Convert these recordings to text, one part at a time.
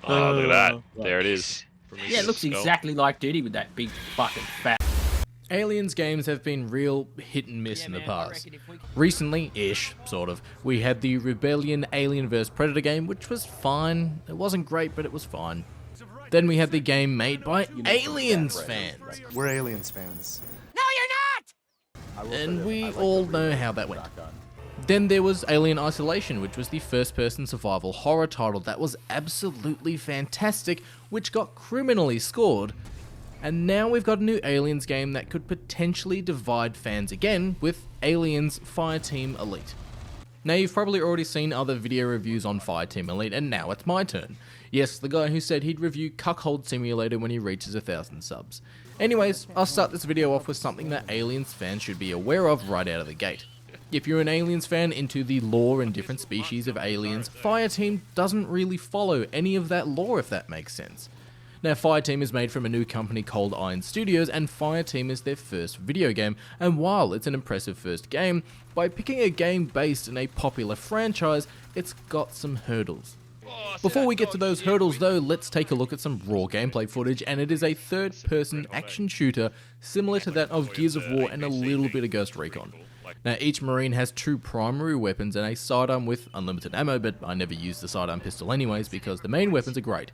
Oh, look at that. There it is. Yeah, it looks exactly like Dudi with that big fucking fat. Aliens games have been real hit and miss in the past. Recently-ish, sort of, we had the Rebellion Alien vs Predator game, which was fine. It wasn't great, but it was fine. Then we had the game made by Aliens fans. We're Aliens fans. No, you're not! And we all know how that went. Then there was Alien Isolation, which was the first-person survival horror title that was absolutely fantastic, which got criminally scored. And now we've got a new Aliens game that could potentially divide fans again with Aliens Fireteam Elite. Now you've probably already seen other video reviews on Fireteam Elite, and now it's my turn. Yes, the guy who said he'd review Cuckold Simulator when he reaches 1,000 subs. Anyways, I'll start this video off with something that Aliens fans should be aware of right out of the gate. If you're an Aliens fan into the lore and different species of aliens, Fireteam doesn't really follow any of that lore, if that makes sense. Now, Fireteam is made from a new company called Iron Studios, and Fireteam is their first video game, and while it's an impressive first game, by picking a game based in a popular franchise, it's got some hurdles. Before we get to those hurdles though, let's take a look at some raw gameplay footage, and it is a third-person action shooter similar to that of Gears of War and a little bit of Ghost Recon. Now, each Marine has two primary weapons and a sidearm with unlimited ammo, but I never use the sidearm pistol anyways because the main weapons are great.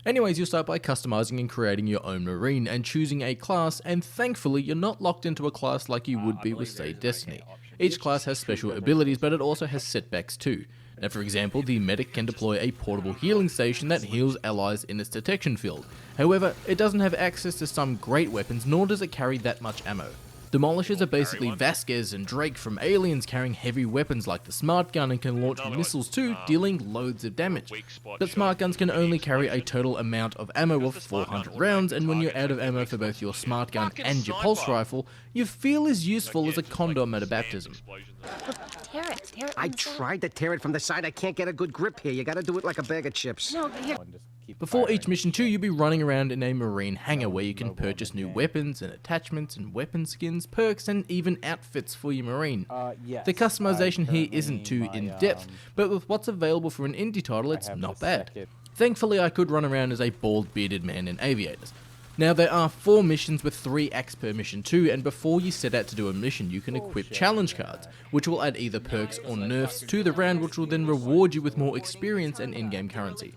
Anyways, you'll start by customizing and creating your own Marine and choosing a class, and thankfully you're not locked into a class like you would be with, say, Destiny. Each class has special abilities, but it also has setbacks too. Now, for example, the medic can deploy a portable healing station that heals allies in its detection field. However, it doesn't have access to some great weapons, nor does it carry that much ammo. Demolishers are basically Vasquez and Drake from Aliens, carrying heavy weapons like the Smart Gun and can launch missiles too, dealing loads of damage. But Smart Guns can only carry a total amount of ammo of 400 rounds, and when you're out of ammo for both your Smart Gun and your Pulse Rifle, you feel as useful as a condom at a baptism. Tear it. I tried to tear it from the side. I can't get a good grip here. You gotta do it like a bag of chips. No, here. Before each mission too, you'll be running around in a Marine hangar where you can purchase new weapons and attachments and weapon skins, perks, and even outfits for your Marine. The customization here isn't too in-depth, but with what's available for an indie title, it's not bad. Thankfully, I could run around as a bald, bearded man in aviators. Now, there are 4 missions with 3 acts per mission too, and before you set out to do a mission, you can equip challenge cards, which will add either perks or nerfs to the round, which will then reward you with more experience and in-game currency.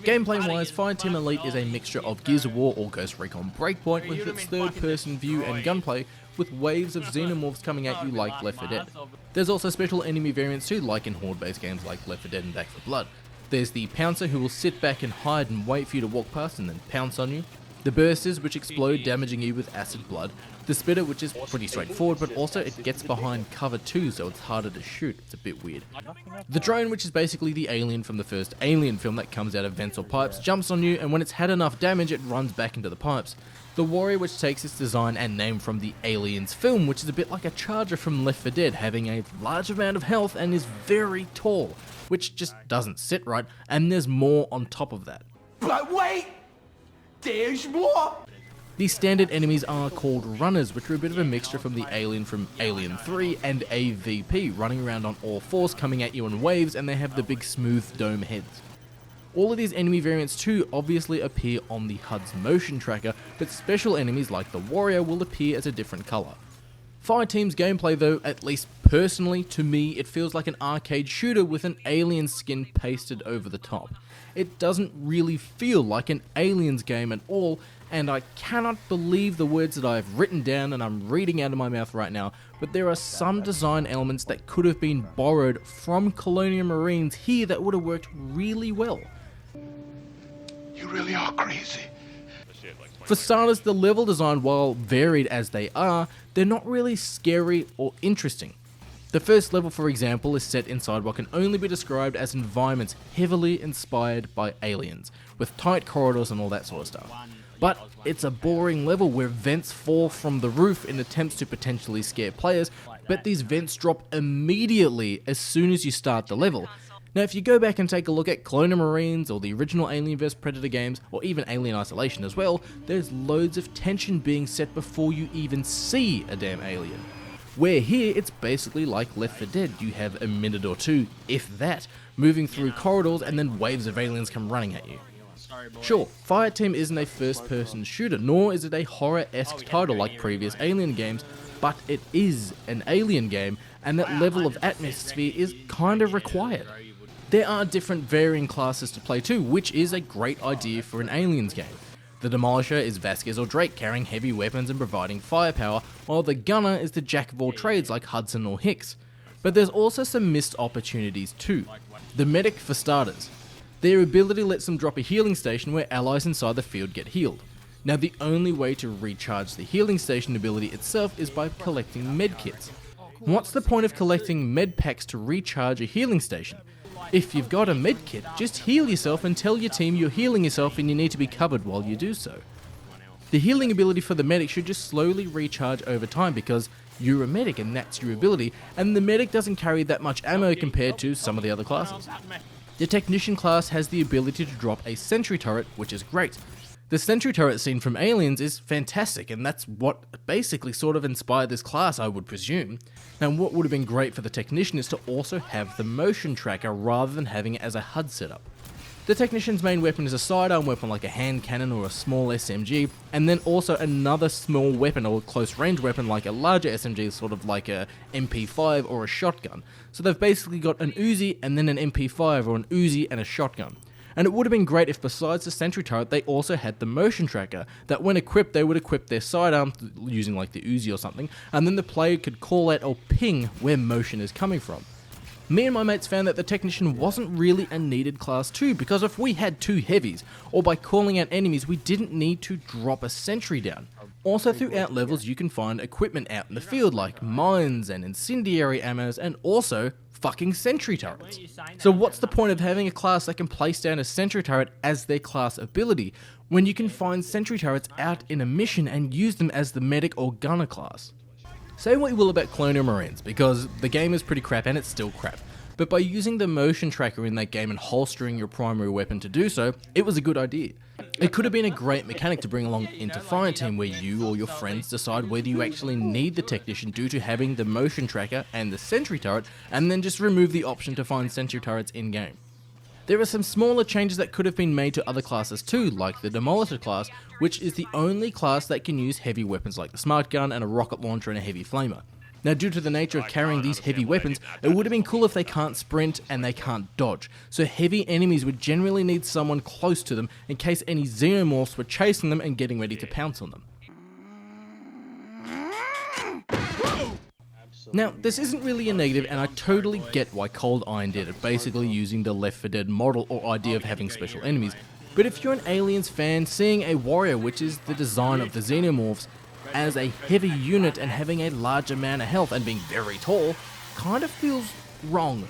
Gameplay-wise, Fireteam Elite is a mixture of Gears of War or Ghost Recon Breakpoint with its third-person view and gunplay, with waves of xenomorphs coming at you like Left 4 Dead. There's also special enemy variants too, like in horde-based games like Left 4 Dead and Back 4 Blood. There's the Pouncer, who will sit back and hide and wait for you to walk past and then pounce on you. The Bursters, which explode, damaging you with acid blood. The Spitter, which is pretty straightforward, but also it gets behind cover too, so it's harder to shoot. It's a bit weird. The Drone, which is basically the alien from the first Alien film that comes out of vents or pipes, jumps on you, and when it's had enough damage, it runs back into the pipes. The Warrior, which takes its design and name from the Aliens film, which is a bit like a Charger from Left 4 Dead, having a large amount of health and is very tall, which just doesn't sit right, and there's more on top of that. But wait! There's more! The standard enemies are called Runners, which are a bit of a mixture from the alien from Alien 3 and AVP, running around on all fours, coming at you in waves, and they have the big smooth dome heads. All of these enemy variants too obviously appear on the HUD's motion tracker, but special enemies like the Warrior will appear as a different colour. Fireteam's gameplay though, at least personally to me, it feels like an arcade shooter with an alien skin pasted over the top. It doesn't really feel like an Aliens game at all, and I cannot believe the words that I've written down and I'm reading out of my mouth right now, but there are some design elements that could have been borrowed from Colonial Marines here that would have worked really well. You really are crazy. For starters, the level design, while varied as they are, they're not really scary or interesting. The first level, for example, is set inside what can only be described as environments heavily inspired by Aliens, with tight corridors and all that sort of stuff. But it's a boring level where vents fall from the roof in attempts to potentially scare players, but these vents drop immediately as soon as you start the level. Now, if you go back and take a look at Colonial Marines or the original Alien vs Predator games, or even Alien Isolation as well, there's loads of tension being set before you even see a damn alien. Where here, it's basically like Left 4 Dead. You have a minute or two, if that, moving through corridors and then waves of aliens come running at you. Sure, Fireteam isn't a first-person shooter, nor is it a horror-esque title like previous Alien games, but it is an Alien game, and that level of atmosphere is kind of required. There are different varying classes to play too, which is a great idea for an Aliens game. The Demolisher is Vasquez or Drake carrying heavy weapons and providing firepower, while the Gunner is the jack of all trades like Hudson or Hicks. But there's also some missed opportunities too. The Medic for starters. Their ability lets them drop a healing station where allies inside the field get healed. Now the only way to recharge the healing station ability itself is by collecting medkits. What's the point of collecting med packs to recharge a healing station? If you've got a medkit, just heal yourself and tell your team you're healing yourself and you need to be covered while you do so. The healing ability for the medic should just slowly recharge over time because you're a medic and that's your ability, and the medic doesn't carry that much ammo compared to some of the other classes. The Technician class has the ability to drop a sentry turret, which is great. The sentry turret scene from Aliens is fantastic, and that's what basically sort of inspired this class, I would presume. Now what would have been great for the Technician is to also have the motion tracker rather than having it as a HUD setup. The Technician's main weapon is a sidearm weapon like a hand cannon or a small SMG, and then also another small weapon or close range weapon like a larger SMG, sort of like a MP5 or a shotgun. So they've basically got an Uzi and then an MP5 or an Uzi and a shotgun. And it would have been great if besides the sentry turret they also had the motion tracker, that when equipped they would equip their sidearm using like the Uzi or something, and then the player could call out or ping where motion is coming from. Me and my mates found that the Technician wasn't really a needed class too, because if we had two heavies, or by calling out enemies we didn't need to drop a sentry down. Also throughout levels you can find equipment out in the field like mines and incendiary ammos and also fucking sentry turrets. So what's the point of having a class that can place down a sentry turret as their class ability, when you can find sentry turrets out in a mission and use them as the medic or gunner class? Say what you will about Colonial Marines, because the game is pretty crap and it's still crap, but by using the motion tracker in that game and holstering your primary weapon to do so, it was a good idea. It could have been a great mechanic to bring along into Fireteam where you or your friends decide whether you actually need the Technician due to having the motion tracker and the sentry turret, and then just remove the option to find sentry turrets in-game. There are some smaller changes that could have been made to other classes too, like the Demolisher class, which is the only class that can use heavy weapons like the smart gun and a rocket launcher and a heavy flamer. Now due to the nature of carrying these heavy weapons, it would have been cool if they can't sprint and they can't dodge, so heavy enemies would generally need someone close to them in case any xenomorphs were chasing them and getting ready to pounce on them. Now, this isn't really a negative, and I totally get why Cold Iron did it, basically using the Left 4 Dead model or idea of having special enemies. But if you're an Aliens fan, seeing a warrior, which is the design of the xenomorphs, as a heavy unit and having a large amount of health and being very tall, kind of feels wrong.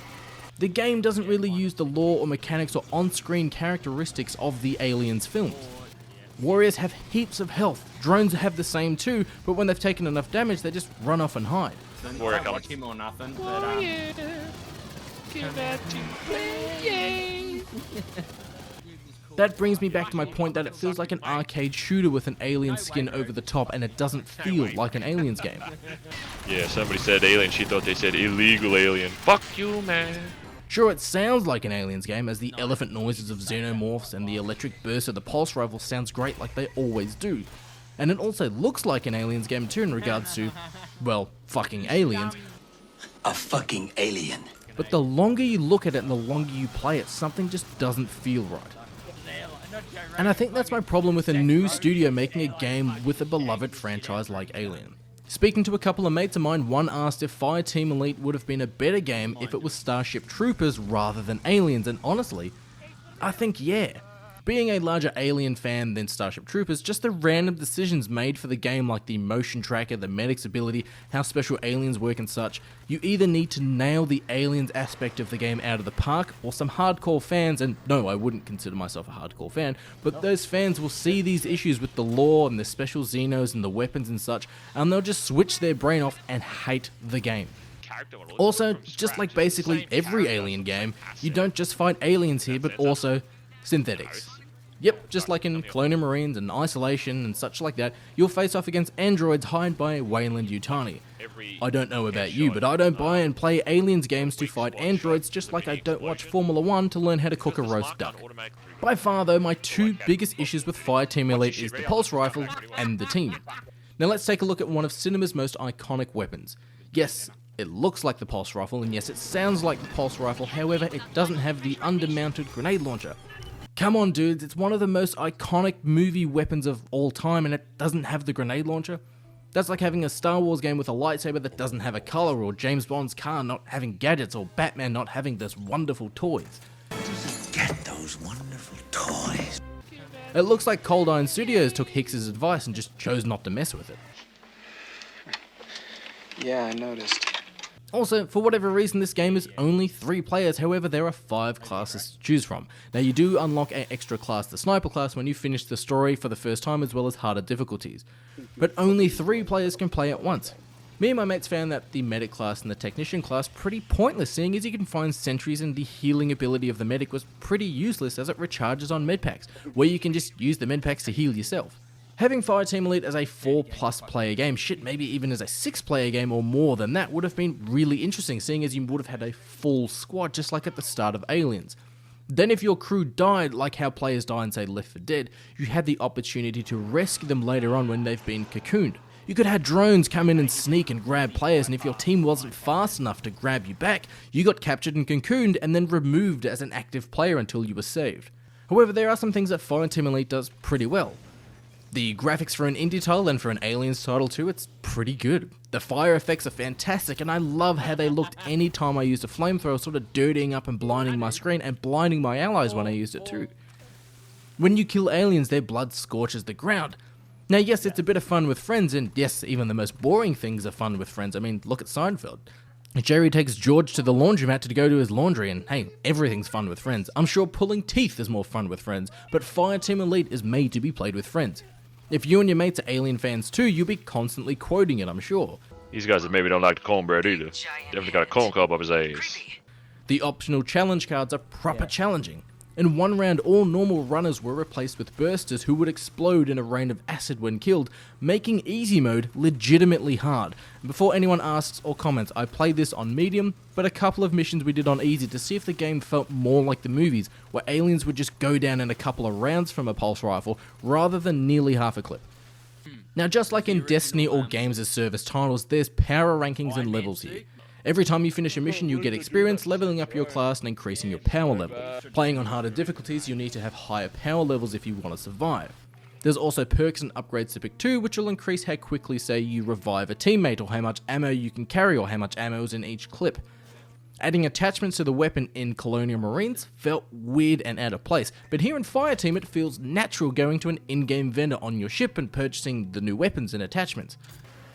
The game doesn't really use the lore or mechanics or on-screen characteristics of the Aliens films. Warriors have heaps of health, drones have the same too, but when they've taken enough damage they just run off and hide. Warrior watch him or nothing. That brings me back to my point that it feels like an arcade shooter with an alien skin over the top, and it doesn't feel like an Aliens game. Yeah, somebody said alien, she thought they said illegal alien. Fuck you, man. Sure, it sounds like an Aliens game, as the elephant noises of xenomorphs and the electric burst of the pulse rifle sounds great like they always do. And it also looks like an Aliens game too in regards to, well, fucking aliens. A fucking alien. But the longer you look at it and the longer you play it, something just doesn't feel right. And I think that's my problem with a new studio making a game with a beloved franchise like Alien. Speaking to a couple of mates of mine, one asked if Fireteam Elite would have been a better game if it was Starship Troopers rather than Aliens, and honestly, I think yeah. Being a larger Alien fan than Starship Troopers, just the random decisions made for the game like the motion tracker, the medic's ability, how special aliens work and such, you either need to nail the aliens aspect of the game out of the park, or some hardcore fans, and no, I wouldn't consider myself a hardcore fan, but those fans will see these issues with the lore and the special xenos and the weapons and such, and they'll just switch their brain off and hate the game. Also, just like basically every Alien game, you don't just fight aliens here, but also synthetics. Yep, just like in Colonial Marines and Isolation and such like that, you'll face off against androids hired by Weyland-Yutani. I don't know about you, but I don't buy and play aliens games to fight androids, just like I don't watch Formula 1 to learn how to cook a roast duck. By far though, my two biggest issues with Fireteam Elite is the pulse rifle and the team. Now let's take a look at one of cinema's most iconic weapons. Yes, it looks like the pulse rifle, and yes, it sounds like the pulse rifle, however, it doesn't have the undermounted grenade launcher. Come on dudes, it's one of the most iconic movie weapons of all time and it doesn't have the grenade launcher? That's like having a Star Wars game with a lightsaber that doesn't have a color, or James Bond's car not having gadgets, or Batman not having those wonderful toys. Get those wonderful toys. It looks like Cold Iron Studios took Hicks's advice and just chose not to mess with it. Yeah, I noticed. Also, for whatever reason, this game is only 3 players, however there are 5 classes to choose from. Now you do unlock an extra class, the Sniper class, when you finish the story for the first time, as well as harder difficulties. But only 3 players can play at once. Me and my mates found that the Medic class and the Technician class pretty pointless, seeing as you can find sentries and the healing ability of the Medic was pretty useless as it recharges on medpacks, where you can just use the medpacks to heal yourself. Having Fireteam Elite as a 4+ player game, shit, maybe even as a 6 player game or more than that, would have been really interesting, seeing as you would have had a full squad just like at the start of Aliens. Then if your crew died, like how players die in say Left 4 Dead, you had the opportunity to rescue them later on when they've been cocooned. You could have drones come in and sneak and grab players, and if your team wasn't fast enough to grab you back, you got captured and cocooned and then removed as an active player until you were saved. However, there are some things that Fireteam Elite does pretty well. The graphics for an indie title and for an Aliens title too, it's pretty good. The fire effects are fantastic, and I love how they looked any time I used a flamethrower, sort of dirtying up and blinding my screen and blinding my allies when I used it too. When you kill aliens, their blood scorches the ground. Now yes, it's a bit of fun with friends, and yes, even the most boring things are fun with friends. I mean, look at Seinfeld. Jerry takes George to the laundromat to go to his laundry, and hey, everything's fun with friends. I'm sure pulling teeth is more fun with friends, but Fireteam Elite is made to be played with friends. If you and your mates are Alien fans too, you'll be constantly quoting it, I'm sure. These guys that maybe don't like the cornbread either. Definitely got a corn cob up his ass. The optional challenge cards are proper challenging. In one round, all normal runners were replaced with bursters who would explode in a rain of acid when killed, making easy mode legitimately hard. Before anyone asks or comments, I played this on medium, but a couple of missions we did on easy to see if the game felt more like the movies, where aliens would just go down in a couple of rounds from a pulse rifle, rather than nearly half a clip. Now just like in Destiny or games as service titles, there's power rankings and levels here. Every time you finish a mission, you'll get experience, leveling up your class and increasing your power level. Playing on harder difficulties, you'll need to have higher power levels if you want to survive. There's also perks and upgrades to pick too, which will increase how quickly, say, you revive a teammate, or how much ammo you can carry, or how much ammo is in each clip. Adding attachments to the weapon in Colonial Marines felt weird and out of place, but here in Fireteam it feels natural going to an in-game vendor on your ship and purchasing the new weapons and attachments.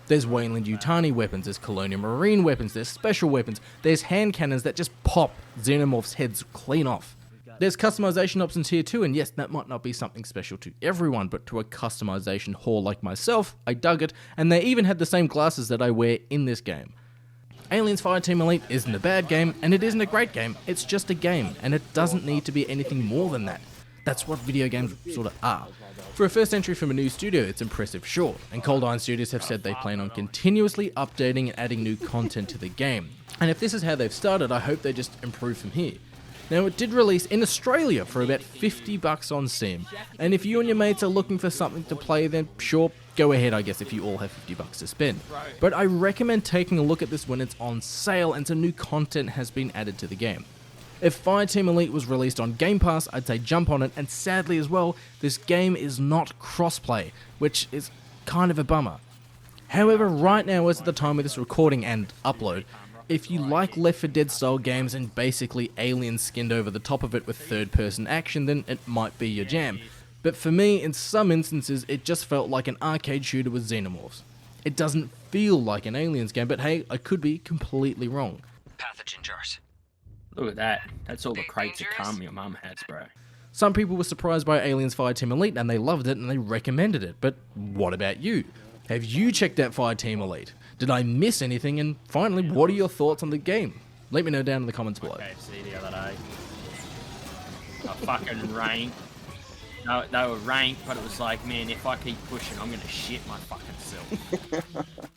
There's Weyland-Yutani weapons, there's Colonial Marine weapons, there's special weapons, there's hand cannons that just pop xenomorphs' heads clean off. There's customization options here too, and yes, that might not be something special to everyone, but to a customization whore like myself, I dug it, and they even had the same glasses that I wear in this game. Aliens Fireteam Elite isn't a bad game, and it isn't a great game, it's just a game, and it doesn't need to be anything more than that. That's what video games sort of are. For a first entry from a new studio, it's impressive, sure, and Cold Iron Studios have said they plan on continuously updating and adding new content to the game. And if this is how they've started, I hope they just improve from here. Now, it did release in Australia for about $50 on Steam, and if you and your mates are looking for something to play, then sure, go ahead I guess if you all have $50 to spend. But I recommend taking a look at this when it's on sale and some new content has been added to the game. If Fireteam Elite was released on Game Pass, I'd say jump on it, and sadly as well, this game is not crossplay, which is kind of a bummer. However, right now as at the time of this recording and upload, if you like Left 4 Dead style games and basically aliens skinned over the top of it with third person action, then it might be your jam. But for me, in some instances, it just felt like an arcade shooter with xenomorphs. It doesn't feel like an aliens game, but hey, I could be completely wrong. Pathogen jars. Look at that. That's all the crates of cum your mum has, bro. Some people were surprised by Aliens Fireteam Elite and they loved it and they recommended it, but what about you? Have you checked out Fireteam Elite? Did I miss anything? And finally, what are your thoughts on the game? Let me know down in the comments below. KFC the other day. A fucking rain. They were ranked, but it was like, man, if I keep pushing, I'm gonna shit my fucking self.